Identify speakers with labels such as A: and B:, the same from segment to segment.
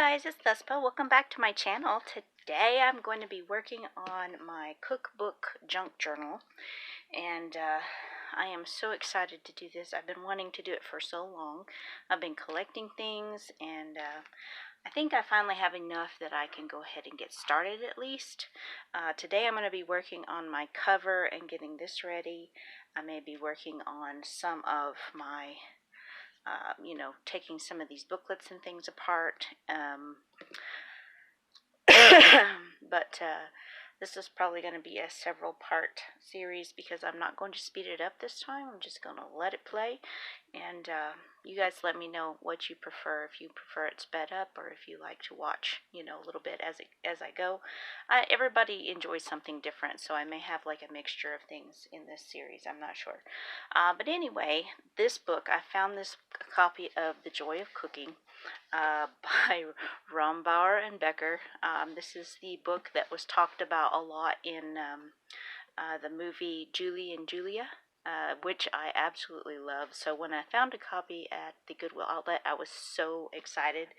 A: guys, it's Vespa. Welcome back to my channel. Today I'm going to be working on my cookbook junk journal, and I am so excited to do this. I've been wanting to do it for so long. I've been collecting things, and I think I finally have enough that I can go ahead and get started at least. Today I'm going to be working on my cover and getting this ready. I may be working on some of my taking some of these booklets and things apart. But this is probably going to be a several part series because I'm not going to speed it up this time. I'm just going to let it play, and you guys let me know what you prefer, if you prefer it sped up or if you like to watch a little bit as I go. Everybody enjoys something different, so I may have like a mixture of things in this series. I'm not sure, but anyway, this book, I found this copy of The Joy of Cooking by Ramble and Becker. This is the book that was talked about a lot in the movie Julie and Julia, which I absolutely love. So when I found a copy at the Goodwill outlet, I was so excited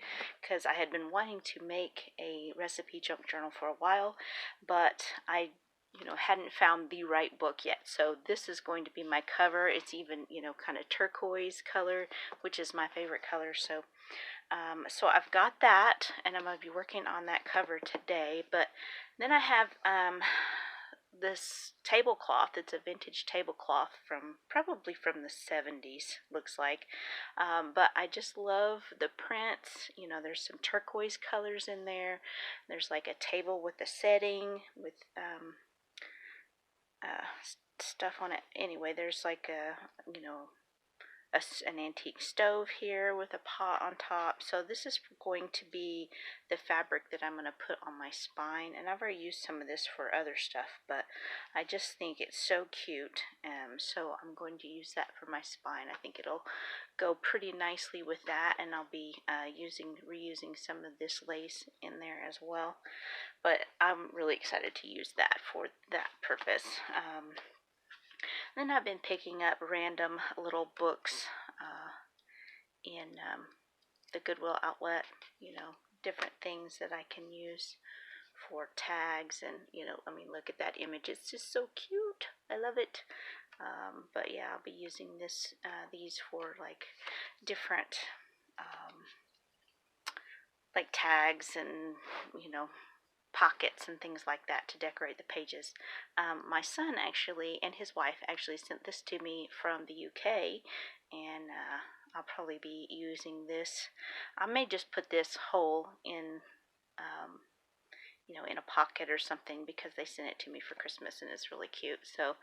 A: because I had been wanting to make a recipe junk journal for a while, but I hadn't found the right book yet. So this is going to be my cover. It's even, kind of turquoise color, which is my favorite color. So I've got that, and I'm going to be working on that cover today. But then I have this tablecloth. It's a vintage tablecloth probably from the 70s, looks like. But I just love the prints. There's some turquoise colors in there. There's like a table with a setting with stuff on it. Anyway, there's like an antique stove here with a pot on top. So this is going to be the fabric that I'm going to put on my spine, and I've already used some of this for other stuff, but I just think it's so cute, so I'm going to use that for my spine. I think it'll go pretty nicely with that, and I'll be reusing some of this lace in there as well, but I'm really excited to use that for that purpose. Then I've been picking up random little books in the Goodwill outlet, different things that I can use for tags, and look at that image. It's just so cute. I love it. But yeah, I'll be using these for like different like tags and pockets and things like that to decorate the pages. My son actually and his wife actually sent this to me from the UK, and I'll probably be using this. I may just put this whole in in a pocket or something because they sent it to me for Christmas and it's really cute. So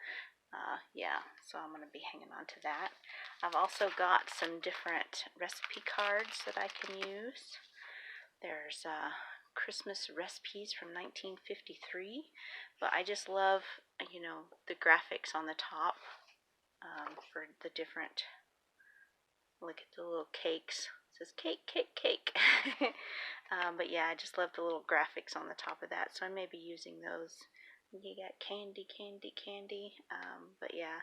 A: yeah, so I'm going to be hanging on to that. I've also got some different recipe cards that I can use. There's Christmas recipes from 1953, but I just love, the graphics on the top for the different, look at the little cakes. It says cake, cake, cake. But yeah, I just love the little graphics on the top of that, so I may be using those. You got candy, candy, candy, but yeah,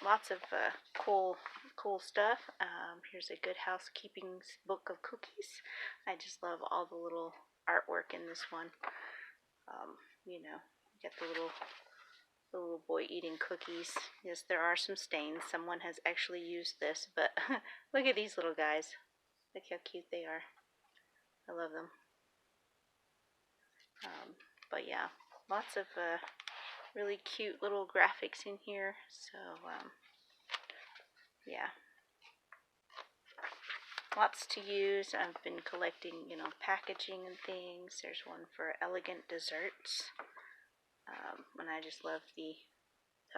A: lots of cool stuff. Here's a Good Housekeeping book of cookies. I just love all the little artwork in this one. You got the little boy eating cookies. Yes, there are some stains. Someone has actually used this, but look at these little guys. Look how cute they are. I love them. But yeah, lots of really cute little graphics in here. So yeah, lots to use. I've been collecting, packaging and things. There's one for elegant desserts, and I just love the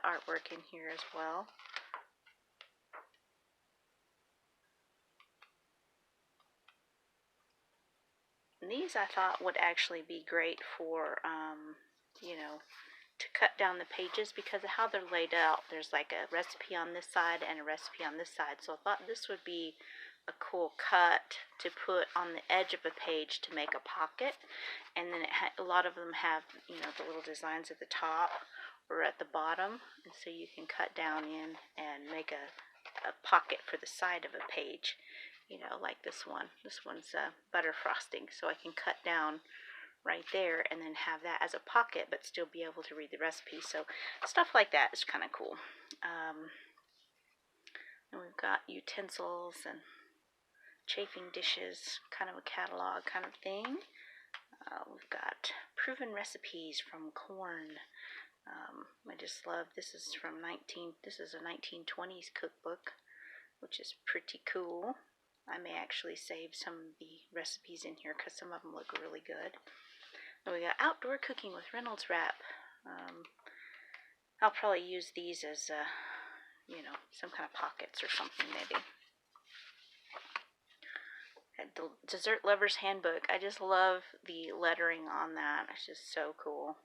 A: artwork in here as well. And these I thought would actually be great for, to cut down the pages because of how they're laid out. There's like a recipe on this side and a recipe on this side. So I thought this would be a cool cut to put on the edge of a page to make a pocket. And then a lot of them have, the little designs at the top or at the bottom. And so you can cut down in and make a pocket for the side of a page. you know, like this one. This one's butter frosting, so I can cut down right there and then have that as a pocket but still be able to read the recipe. So stuff like that is kind of cool. And we've got utensils and chafing dishes, kind of a catalog kind of thing. We've got proven recipes from corn. I just love, this is a 1920s cookbook, which is pretty cool. I may actually save some of the recipes in here because some of them look really good. And we got outdoor cooking with Reynolds wrap. I'll probably use these as, you know, some kind of pockets or something maybe. The Dessert Lover's Handbook. I just love the lettering on that. It's just so cool.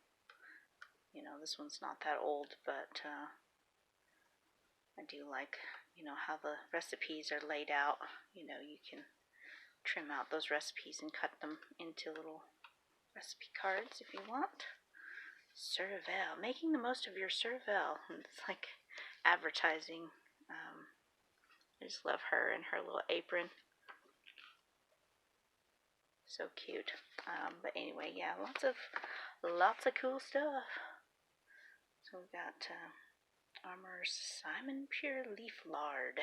A: You know, this one's not that old, but I do like, you know, how the recipes are laid out. You know, you can trim out those recipes and cut them into little recipe cards if you want. CurioBoheme. Making the most of your CurioBoheme. It's like advertising. I just love her and her little apron. So cute. But anyway, yeah, lots of cool stuff. So we got Armour's Simon Pure Leaf Lard.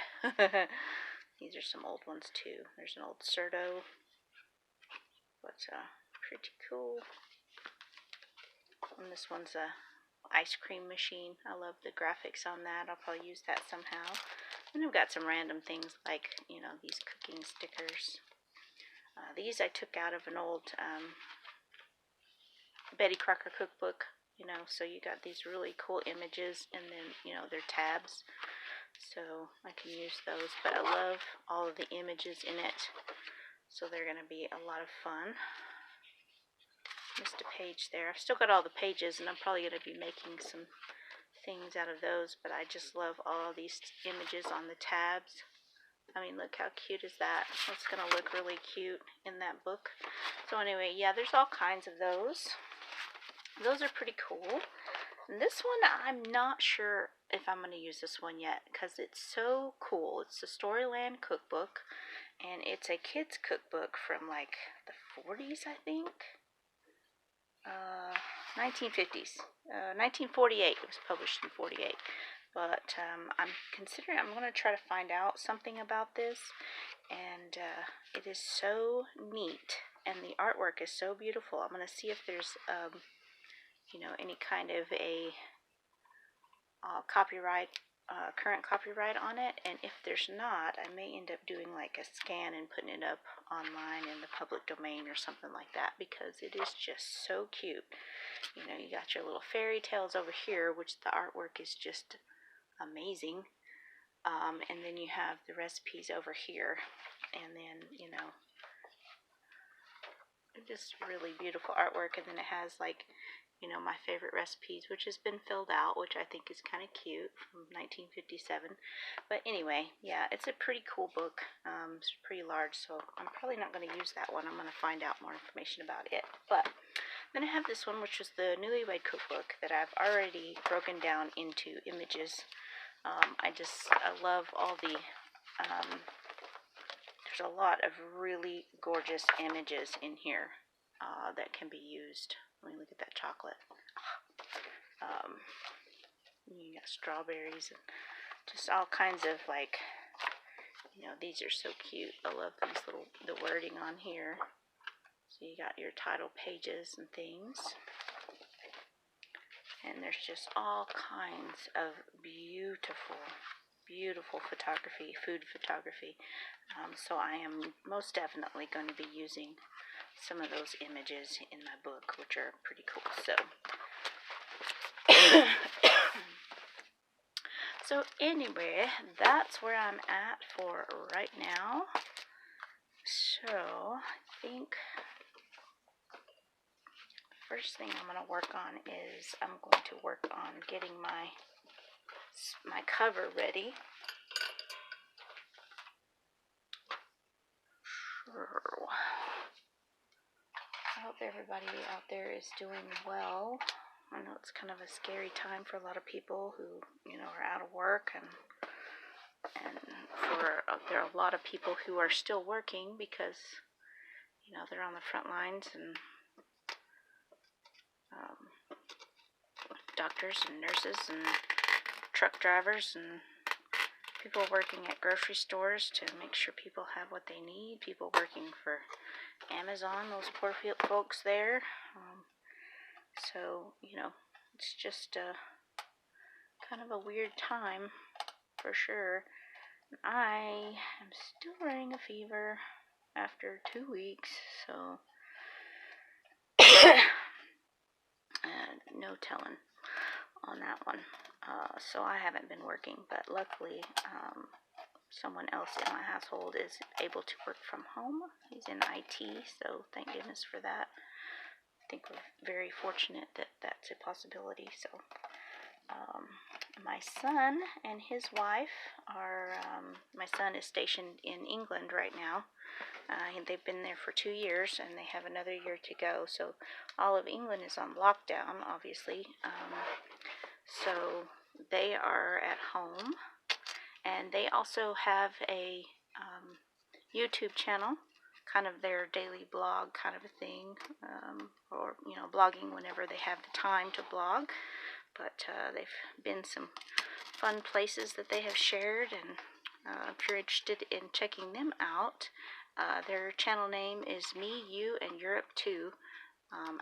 A: These are some old ones too. There's an old Cerdo, but pretty cool. And this one's a ice cream machine. I love the graphics on that. I'll probably use that somehow. And I've got some random things like, you know, these cooking stickers. These I took out of an old Betty Crocker cookbook, you know, so you got these really cool images, and then, you know, they're tabs, so I can use those, but I love all of the images in it, so they're going to be a lot of fun. Missed a page there. I've still got all the pages, and I'm probably going to be making some things out of those, but I just love all these images on the tabs. I mean, look how cute is that. It's going to look really cute in that book. So anyway, yeah, there's all kinds of those. Those are pretty cool. And this one, I'm not sure if I'm going to use this one yet because it's so cool. It's the Storyland cookbook, and it's a kid's cookbook from like the 40s, I think. 1950s. 1948. It was published in 48. But I'm going to try to find out something about this, and it is so neat, and the artwork is so beautiful. I'm going to see if there's, you know, any kind of a copyright, current copyright on it, and if there's not, I may end up doing like a scan and putting it up online in the public domain or something like that, because it is just so cute. You know, you got your little fairy tales over here, which the artwork is just amazing, and then you have the recipes over here, and then, you know, just really beautiful artwork. And then it has, like, you know, my favorite recipes, which has been filled out, which I think is kind of cute, from 1957. But anyway, yeah, it's a pretty cool book. It's pretty large, so I'm probably not going to use that one. I'm going to find out more information about it. But then I have this one, which is the Newlywed Cookbook that I've already broken down into images. I love all the, there's a lot of really gorgeous images in here that can be used. Let me look at that chocolate. You got strawberries and just all kinds of, like, you know, these are so cute. I love these the wording on here. So you got your title pages and things. And there's just all kinds of beautiful photography, food photography. So I am most definitely going to be using some of those images in my book, which are pretty cool. So anyway, that's where I'm at for right now. So I think the first thing I'm going to work on is I'm going to work on getting my cover ready. I hope everybody out there is doing well. I know it's kind of a scary time for a lot of people who, you know, are out of work and And there are a lot of people who are still working because, you know, they're on the front lines, and doctors and nurses and truck drivers and people working at grocery stores to make sure people have what they need, people working for Amazon, those poor folks there. So, you know, it's just kind of a weird time for sure. I am still running a fever after 2 weeks, so no telling on that one. So I haven't been working, but luckily someone else in my household is able to work from home. He's in IT, so thank goodness for that. I think we're very fortunate that that's a possibility. So my son and his wife are, my son is stationed in England right now. They've been there for 2 years, and they have another year to go. So all of England is on lockdown, obviously. So they are at home, and they also have a YouTube channel, kind of their daily blog kind of a thing, or, you know, blogging whenever they have the time to blog. But they've been some fun places that they have shared, and if you're interested in checking them out, their channel name is Me, You, and Europe Too,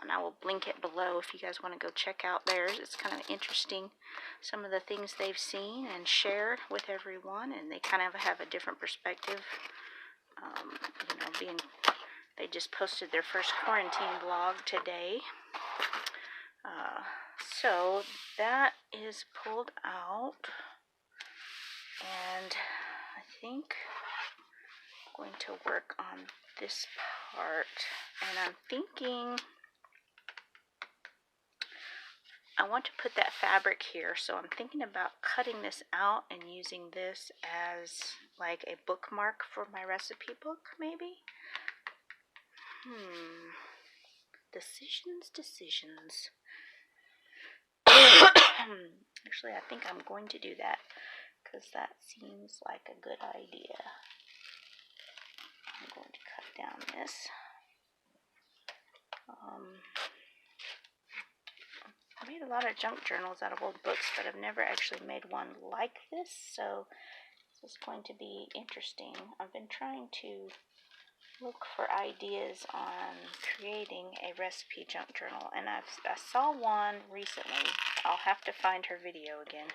A: and I will link it below if you guys want to go check out theirs. It's kind of interesting, some of the things they've seen and share with everyone, and they kind of have a different perspective. You know, they just posted their first quarantine vlog today. So that is pulled out, and I think I'm going to work on this part, and I'm thinking I want to put that fabric here, so I'm thinking about cutting this out and using this as like a bookmark for my recipe book, maybe. Decisions. Actually, I think I'm going to do that, because that seems like a good idea. I'm going to cut down this. I made a lot of junk journals out of old books, but I've never actually made one like this, so this is going to be interesting. I've been trying to look for ideas on creating a recipe junk journal, and I saw one recently. I'll have to find her video again.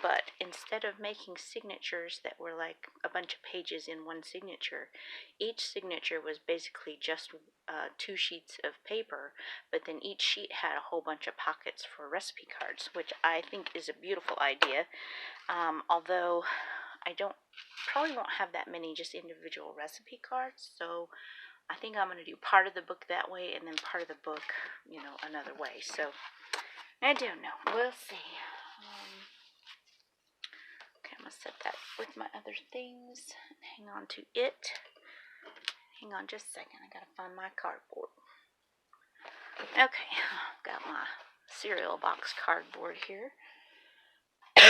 A: But instead of making signatures that were like a bunch of pages in one signature, each signature was basically just 2 sheets of paper, but then each sheet had a whole bunch of pockets for recipe cards, which I think is a beautiful idea. Although I probably won't have that many just individual recipe cards, so I think I'm going to do part of the book that way, and then part of the book, you know, another way. So I don't know. We'll see. Okay, I'm going to set that with my other things. Hang on to it. Hang on just a second. I got to find my cardboard. Okay, got my cereal box cardboard here. Put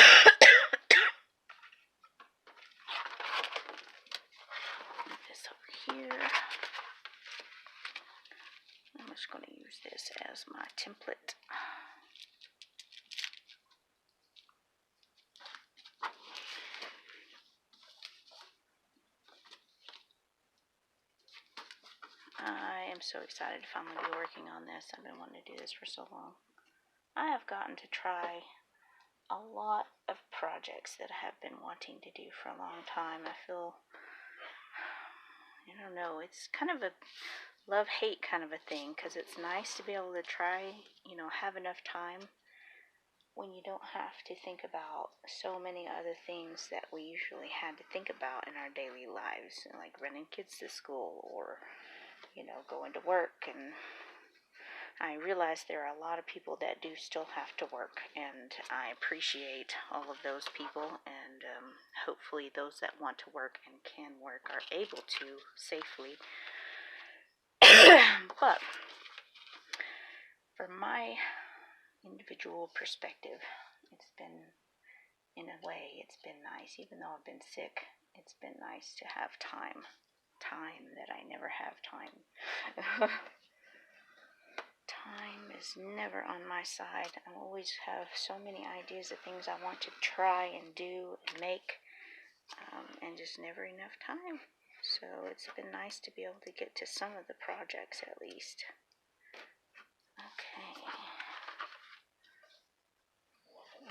A: this over here. I'm just going to use this as my template. I am so excited to finally be working on this. I've been wanting to do this for so long. I have gotten to try a lot of projects that I have been wanting to do for a long time. I feel, I don't know, it's kind of a love-hate kind of a thing, because it's nice to be able to try, you know, have enough time when you don't have to think about so many other things that we usually had to think about in our daily lives, like running kids to school or, you know, going to work. And I realize there are a lot of people that do still have to work, and I appreciate all of those people, and hopefully those that want to work and can work are able to safely. But from my individual perspective, it's been in a way, it's been nice. Even though I've been sick, it's been nice to have time that I never have time. Time is never on my side. I always have so many ideas of things I want to try and do and make, and just never enough time. So it's been nice to be able to get to some of the projects at least. Okay.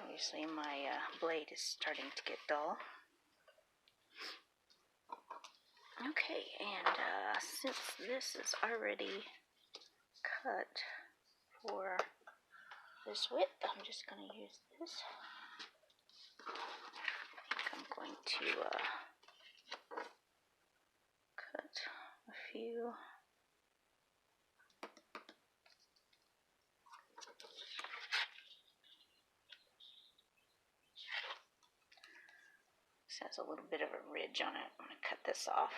A: Obviously my blade is starting to get dull. Okay, and since this is already cut for this width, I'm just going to use this. I think I'm going to cut a few. This has a little bit of a ridge on it. I'm going to cut this off.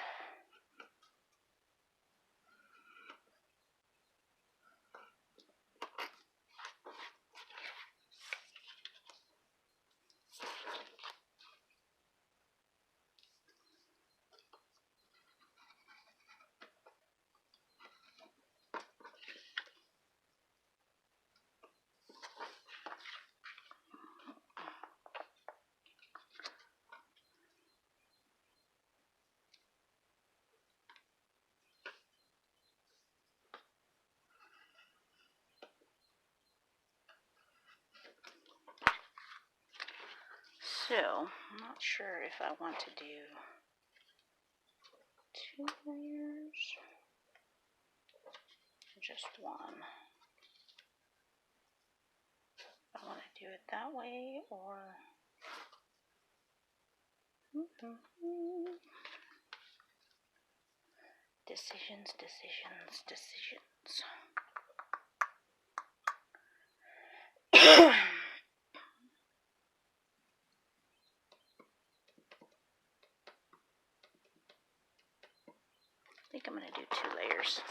A: So, I'm not sure if I want to do 2 layers or just one. I want to do it that way or... Decisions. I think I'm going to do 2 layers.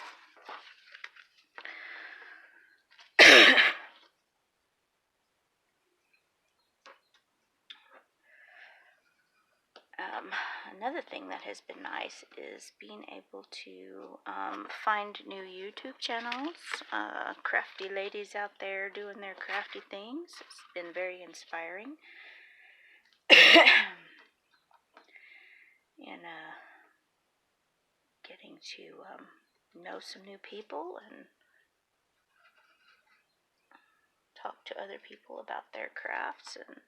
A: Another thing that has been nice is being able to find new YouTube channels, crafty ladies out there doing their crafty things. It's been very inspiring. And getting to know some new people and talk to other people about their crafts, and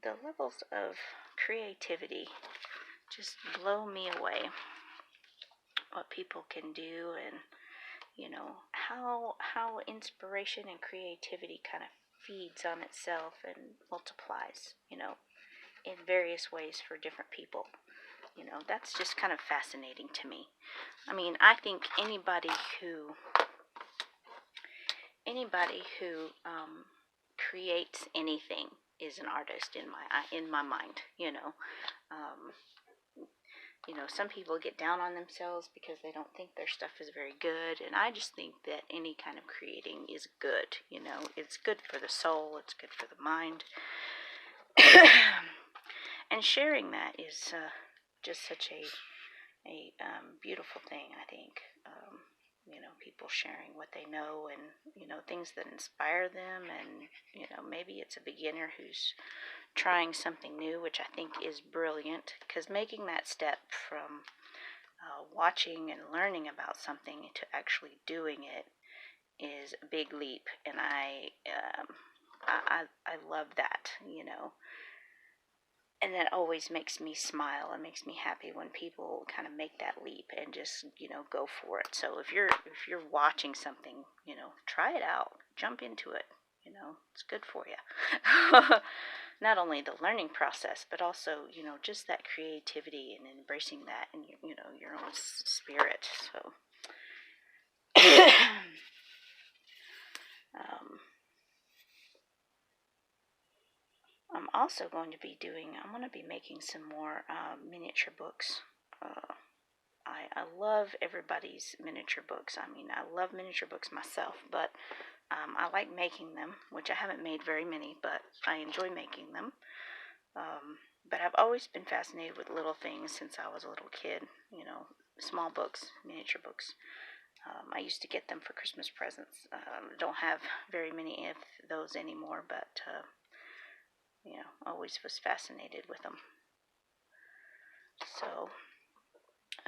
A: the levels of creativity just blow me away. What people can do, and you know how inspiration and creativity kind of feeds on itself and multiplies, you know, in various ways for different people. You know, that's just kind of fascinating to me. I mean, I think anybody who creates anything is an artist in my mind. You know, some people get down on themselves because they don't think their stuff is very good, and I just think that any kind of creating is good. You know, it's good for the soul, it's good for the mind, and sharing that is just such a beautiful thing, I think. You know, people sharing what they know, and you know, things that inspire them, and you know, maybe it's a beginner who's trying something new, which I think is brilliant, because making that step from watching and learning about something to actually doing it is a big leap, and I love that, you know. And that always makes me smile and makes me happy when people kind of make that leap and just, you know, go for it. So if you're watching something, you know, try it out, jump into it. You know, it's good for you. Not only the learning process, but also, you know, just that creativity and embracing that in your, you know, your own spirit. So, I'm also going to be making some more miniature books. I love everybody's miniature books. I mean, I love miniature books myself, but I like making them, which I haven't made very many, but I enjoy making them. But I've always been fascinated with little things since I was a little kid, you know, small books, miniature books. I used to get them for Christmas presents. Don't have very many of those anymore, but, you know, always was fascinated with them. So,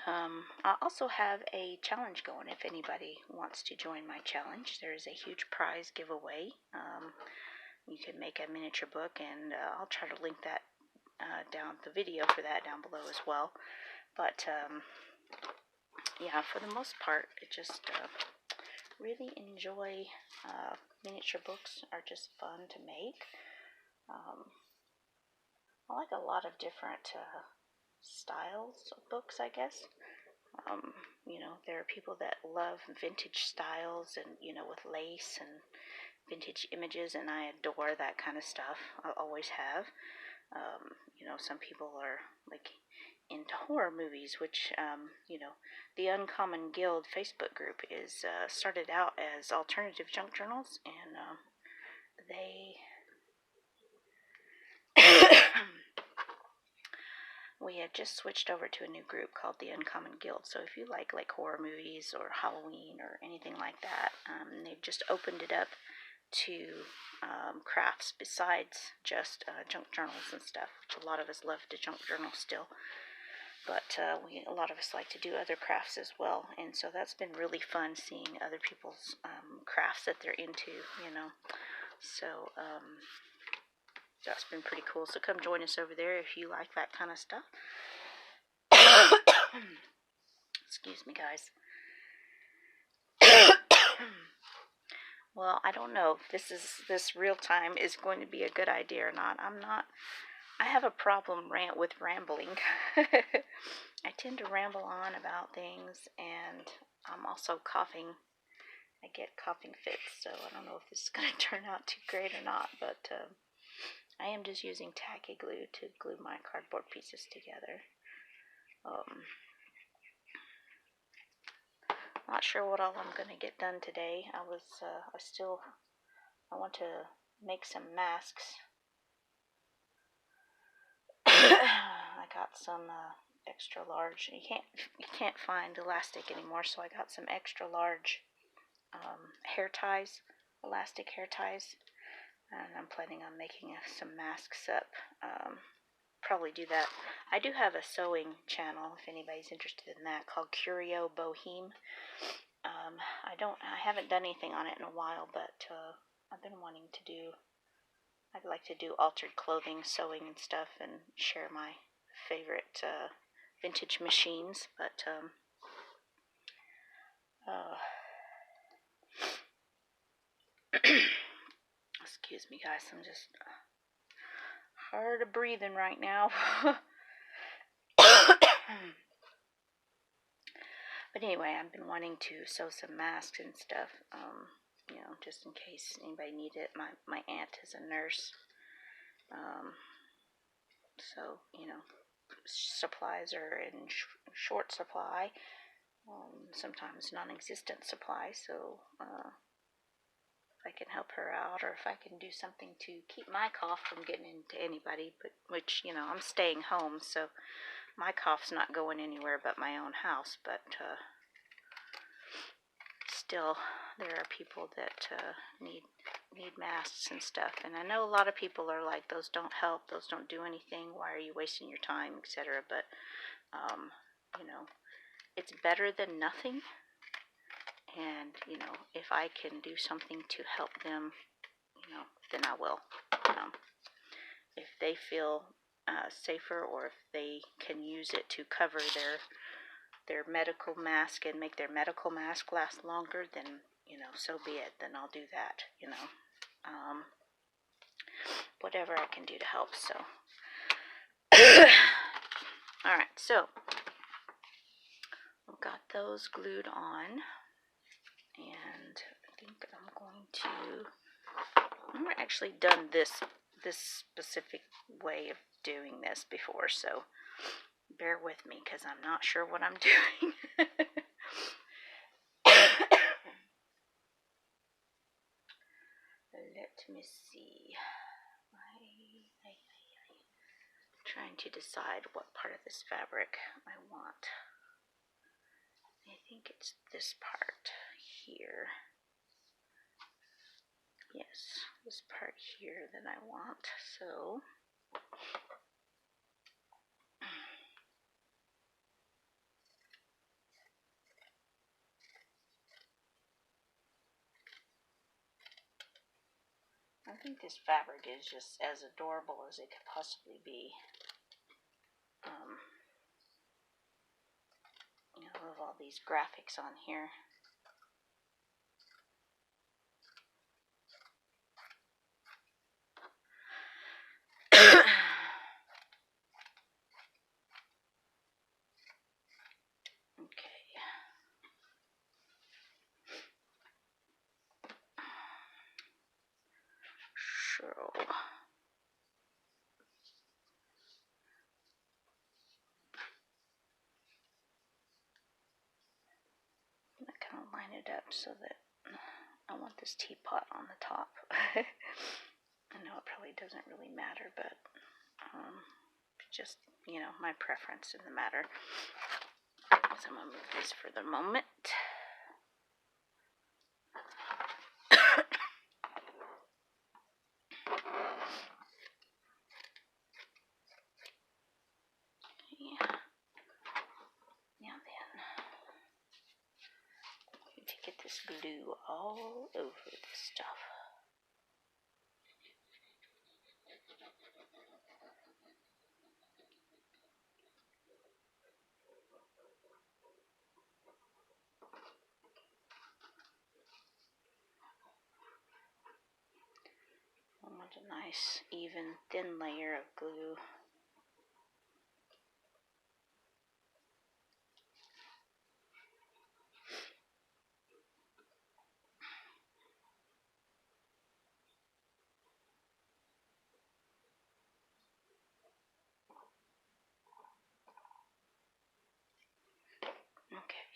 A: I also have a challenge going if anybody wants to join my challenge. There is a huge prize giveaway. You can make a miniature book, and I'll try to link that down the video for that down below as well. But yeah, for the most part, I just really enjoy miniature books. Are just fun to make. I like a lot of different styles of books, I guess. You know, there are people that love vintage styles and, you know, with lace and vintage images, and I adore that kind of stuff. I always have. You know, some people are like into horror movies, which, you know, the Uncommon Guild Facebook group is started out as alternative junk journals, and they we have just switched over to a new group called the Uncommon Guild. So if you like horror movies or Halloween or anything like that, they've just opened it up to crafts besides just junk journals and stuff, which a lot of us love to junk journal still. But a lot of us like to do other crafts as well, and so that's been really fun seeing other people's crafts that they're into, you know. So that's been pretty cool. So come join us over there if you like that kind of stuff. Excuse me, guys. Well, I don't know if this real time is going to be a good idea or not. I have a problem with rambling. I tend to ramble on about things, and I'm also coughing. I get coughing fits, so I don't know if this is going to turn out too great or not, but I am just using tacky glue to glue my cardboard pieces together. Not sure what all I'm going to get done today. I want to make some masks. I got some extra large. You can't find elastic anymore, so I got some extra large hair ties, elastic hair ties, and I'm planning on making some masks up. Probably do that. I do have a sewing channel if anybody's interested in that, called CurioBoheme. I haven't done anything on it in a while, but I've been wanting to do. I'd like to do altered clothing, sewing and stuff, and share my favorite vintage machines. But excuse me, guys. I'm just hard of breathing right now. But anyway, I've been wanting to sew some masks and stuff, you know, just in case anybody needs it. My aunt is a nurse, so, you know, supplies are in short supply, sometimes non-existent supply, so if I can help her out, or if I can do something to keep my cough from getting into anybody, but which, you know, I'm staying home, so my cough's not going anywhere but my own house, but still, there are people that need masks and stuff, and I know a lot of people are like, those don't help, those don't do anything, why are you wasting your time, etc., but, you know, it's better than nothing, and, you know, if I can do something to help them, you know, then I will. If they feel safer, or if they can use it to cover their medical mask and make their medical mask last longer, then, you know, so be it. Then I'll do that, you know. Whatever I can do to help, so. Alright, so I've got those glued on, and I think I've never actually done this specific way of doing this before, so bear with me because I'm not sure what I'm doing. Let me see. I'm trying to decide what part of this fabric I want. I think it's this part here. Yes, this part here that I want. So I think this fabric is just as adorable as it could possibly be. I love all these graphics on here. Okay. So I kind of line it up so that I want this teapot on the top. I know it probably doesn't really matter, but just, my preference in the matter. So I'm going to move this for the moment. Now then, I need to get this glue all over the stuff. I want a nice, even, thin layer of glue. Okay.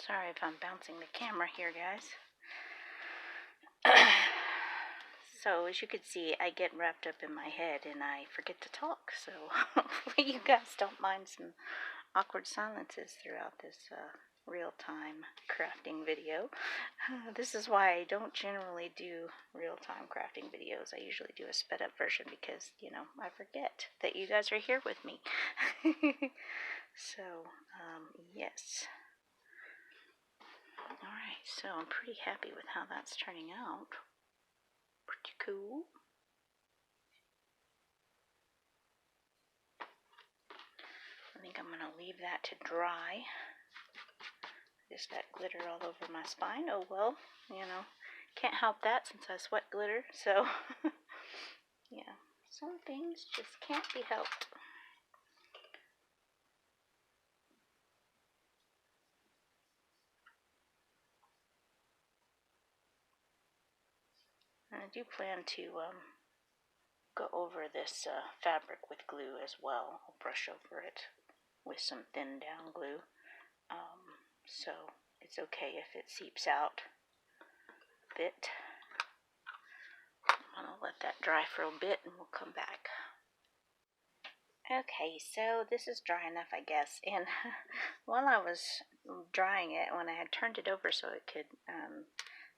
A: Sorry if I'm bouncing the camera here, guys. So, as you can see, I get wrapped up in my head and I forget to talk. So, hopefully you guys don't mind some awkward silences throughout this real-time crafting video. This is why I don't generally do real-time crafting videos. I usually do a sped-up version because, you know, I forget that you guys are here with me. So, yes. Alright, so I'm pretty happy with how that's turning out. Pretty cool. I think I'm going to leave that to dry. Just got glitter all over my spine. Oh well, you know, can't help that since I sweat glitter, so yeah, some things just can't be helped. And I do plan to go over this fabric with glue as well. I'll brush over it with some thin down glue, so it's okay if it seeps out a bit. I'm gonna let that dry for a bit and we'll come back. Okay, so this is dry enough, I guess, and while I was drying it, when I had turned it over so it could,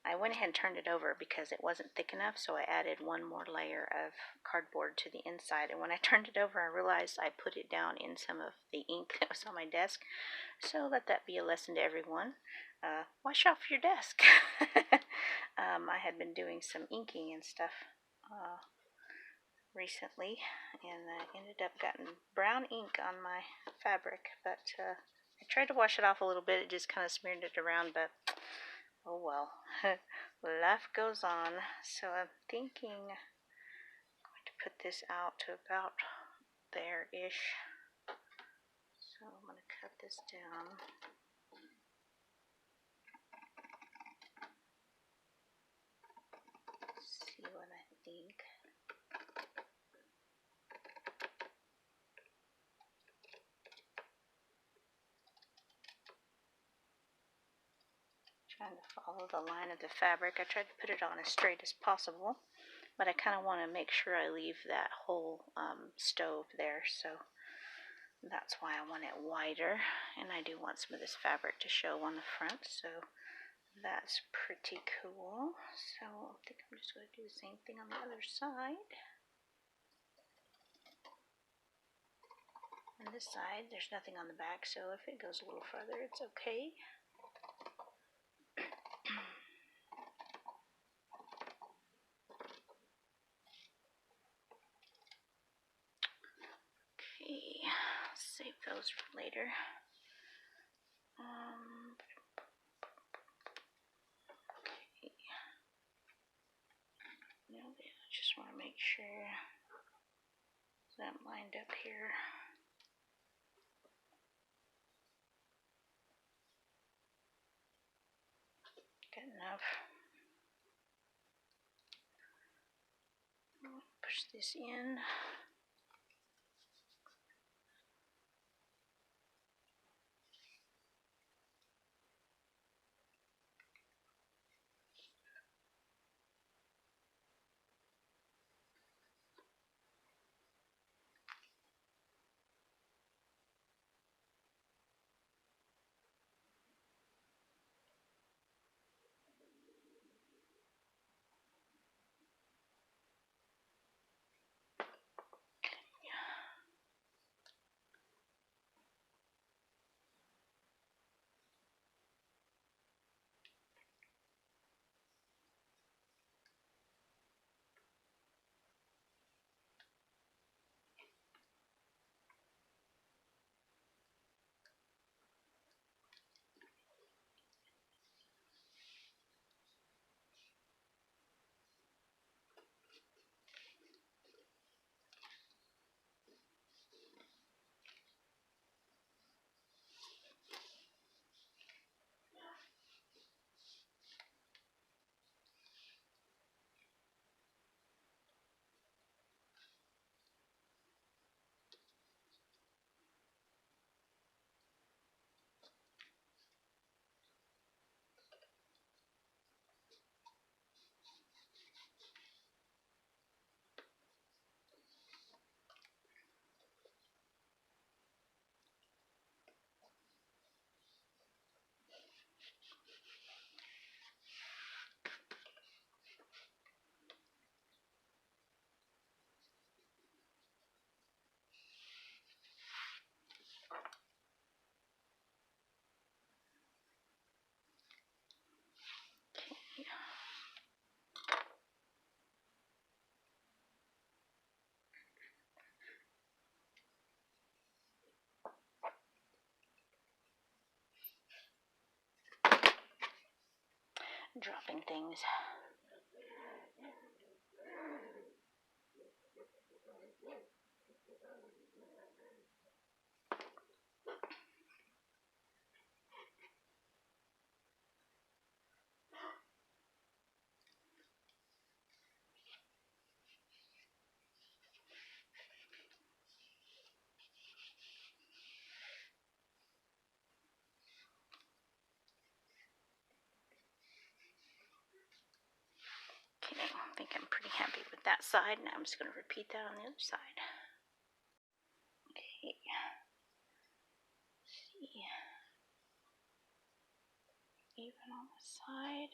A: I went ahead and turned it over because it wasn't thick enough, so I added one more layer of cardboard to the inside, and when I turned it over, I realized I put it down in some of the ink that was on my desk, so let that be a lesson to everyone. Wash off your desk. I had been doing some inking and stuff recently, and I ended up getting brown ink on my fabric, but I tried to wash it off a little bit. It just kind of smeared it around, but oh well. Life goes on. So I'm thinking I'm going to put this out to about there-ish. So I'm going to cut this down. See what I think. Trying to follow the line of the fabric. I tried to put it on as straight as possible, but I kind of want to make sure I leave that whole stove there, so that's why I want it wider, and I do want some of this fabric to show on the front, so that's pretty cool. So I think I'm just going to do the same thing on the other side. On this side, there's nothing on the back, so if it goes a little further, it's okay. Okay, save those for later. Okay. Now I just want to make sure that I'm lined up here. Good enough. Push this in. dropping things. Okay, I think I'm pretty happy with that side. Now I'm just going to repeat that on the other side. Okay. See. Even on the side.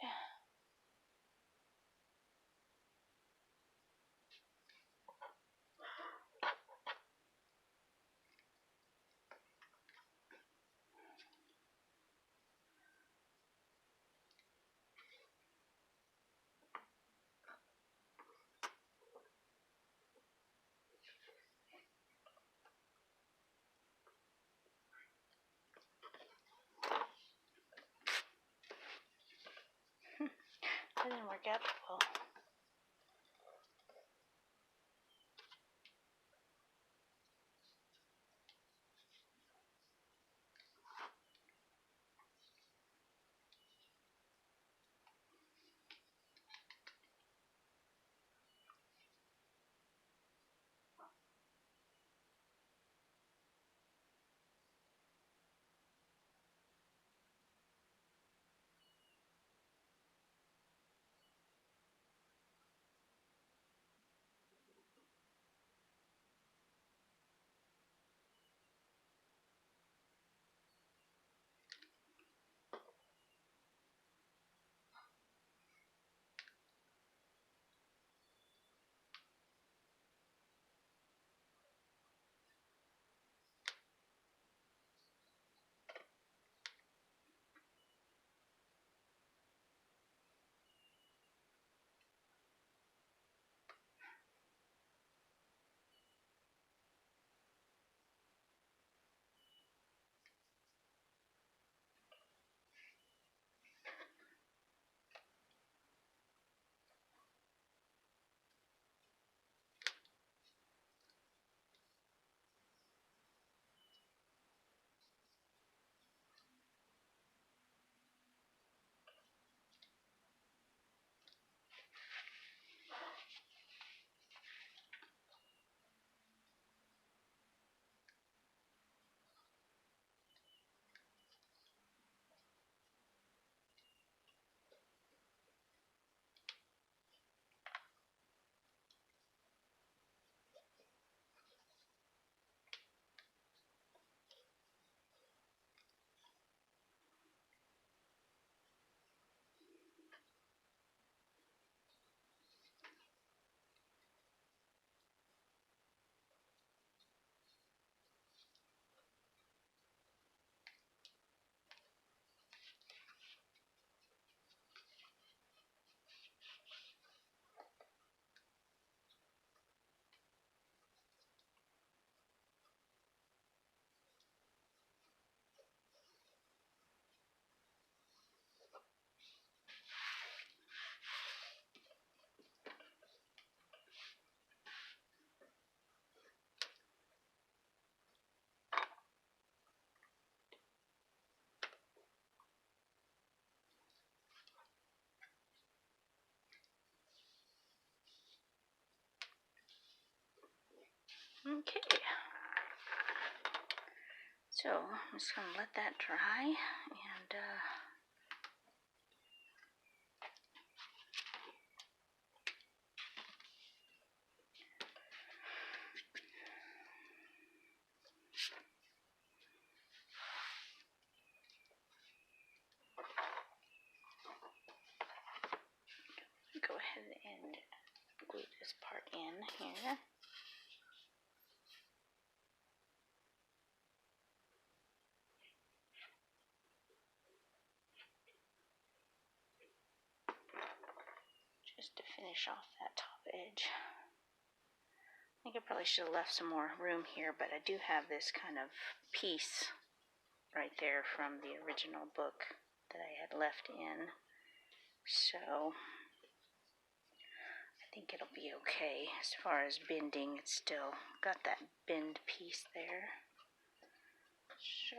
A: That didn't work out well. Okay. So I'm just going to let that dry and go ahead and glue this part in here. Just to finish off that top edge. I think I probably should have left some more room here, but I do have this kind of piece right there from the original book that I had left in. So I think it'll be okay. As far as bending, it's still got that bend piece there. So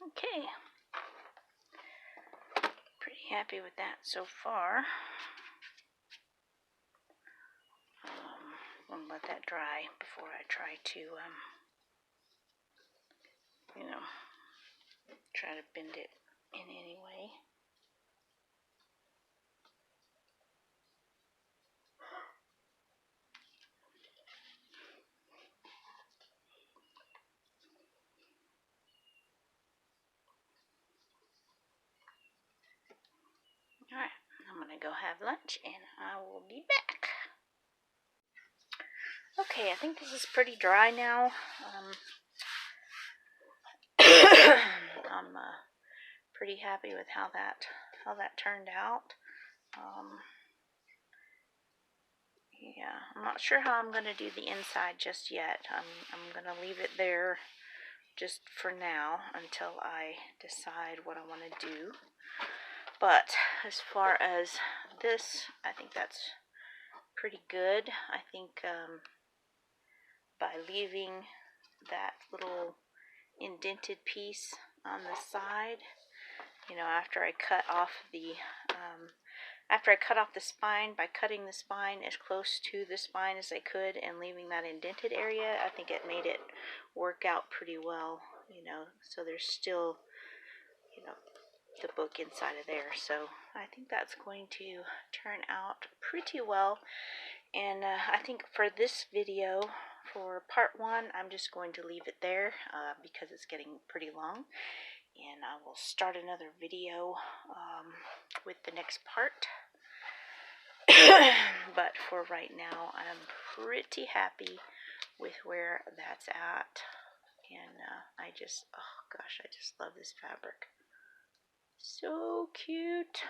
A: okay, pretty happy with that so far. I'm gonna let that dry before I try to, try to bend it in any way. Alright, I'm gonna go have lunch and I will be back. Okay, I think this is pretty dry now. I'm pretty happy with how that turned out. Yeah, I'm not sure how I'm gonna do the inside just yet. I'm gonna leave it there just for now until I decide what I want to do. But as far as this, I think that's pretty good. I think by leaving that little indented piece on the side, after I cut off the spine, by cutting the spine as close to the spine as I could and leaving that indented area, I think it made it work out pretty well, so there's still, the book inside of there. So I think that's going to turn out pretty well. And I think for this video, for part 1, I'm just going to leave it there because it's getting pretty long. And I will start another video with the next part. But for right now, I'm pretty happy with where that's at. And I just love this fabric. So cute.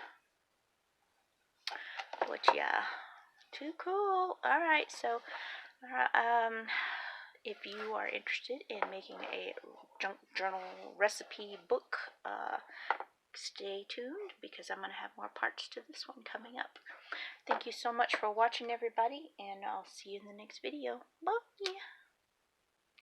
A: But yeah, too cool. Alright, so if you are interested in making a junk journal recipe book, stay tuned because I'm going to have more parts to this one coming up. Thank you so much for watching, everybody, and I'll see you in the next video. Bye!